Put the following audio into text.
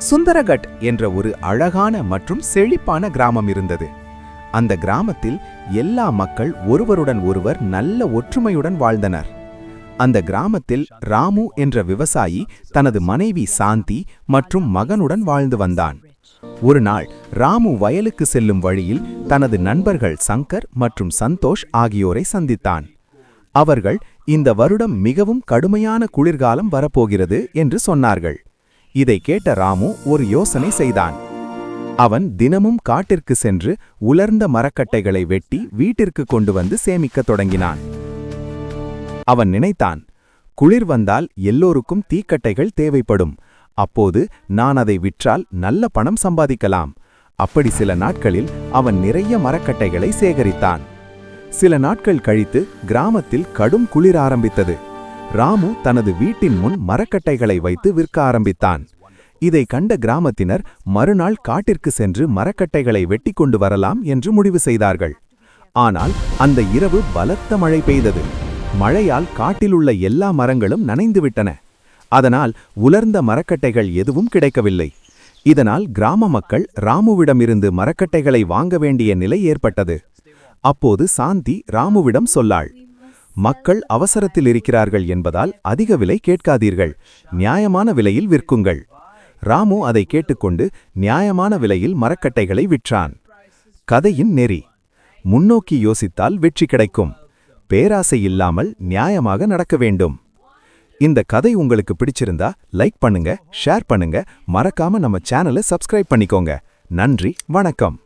சுந்தரகட் என்ற ஒரு அழகான மற்றும் செழிப்பான கிராமம் இருந்தது. அந்த கிராமத்தில் எல்லா மக்கள் ஒருவருடன் ஒருவர் நல்ல ஒற்றுமையுடன் வாழ்ந்தனர். அந்த கிராமத்தில் ராமு என்ற விவசாயி தனது மனைவி சாந்தி மற்றும் மகனுடன் வாழ்ந்து வந்தான். ஒரு நாள் ராமு வயலுக்கு செல்லும் வழியில் தனது நண்பர்கள் சங்கர் மற்றும் சந்தோஷ் ஆகியோரை சந்தித்தான். அவர்கள் இந்த வருடம் மிகவும் கடுமையான குளிர்காலம் வரப்போகிறது என்று சொன்னார்கள். இதை கேட்ட ராமு ஒரு யோசனை செய்தான். அவன் தினமும் காட்டிற்கு சென்று உலர்ந்த மரக்கட்டைகளை வெட்டி வீட்டிற்கு கொண்டு வந்து சேமிக்கத் தொடங்கினான். அவன் நினைத்தான், குளிர் வந்தால் எல்லோருக்கும் தீக்கட்டைகள் தேவைப்படும். அப்போது நான் அதை விற்றால் நல்ல பணம் சம்பாதிக்கலாம். அப்படி சில நாட்களில் அவன் நிறைய மரக்கட்டைகளை சேகரித்தான். சில நாட்கள் கழித்து கிராமத்தில் கடும் குளிர் ஆரம்பித்தது. ராமு தனது வீட்டின் முன் மரக்கட்டைகளை வைத்து விற்க ஆரம்பித்தான். இதை கண்ட கிராமத்தினர் மறுநாள் காட்டிற்கு சென்று மரக்கட்டைகளை வெட்டி கொண்டு வரலாம் என்று முடிவு செய்தார்கள். ஆனால் அந்த இரவு பலத்த மழை பெய்தது. மழையால் காட்டிலுள்ள எல்லா மரங்களும் நனைந்துவிட்டன. அதனால் உலர்ந்த மரக்கட்டைகள் எதுவும் கிடைக்கவில்லை. இதனால் கிராம மக்கள் ராமுவிடமிருந்து மரக்கட்டைகளை வாங்க வேண்டிய நிலை ஏற்பட்டது. அப்போது சாந்தி ராமுவிடம் சொன்னாள், மக்கள் அவசரத்தில் இருக்கிறார்கள் என்பதால் அதிக விலை கேட்காதீர்கள், நியாயமான விலையில் விற்குங்கள். ராமு அதை கேட்டுக்கொண்டு நியாயமான விலையில் மரக்கட்டைகளை விற்றான். கதையின் நெறி: முன்னோக்கி யோசித்தால் வெற்றி கிடைக்கும். பேராசை இல்லாமல் நியாயமாக நடக்க வேண்டும். இந்த கதை உங்களுக்கு பிடிச்சிருந்தா லைக் பண்ணுங்க, ஷேர் பண்ணுங்க, மறக்காம நம்ம சேனலை சப்ஸ்கிரைப் பண்ணிக்கோங்க. நன்றி, வணக்கம்.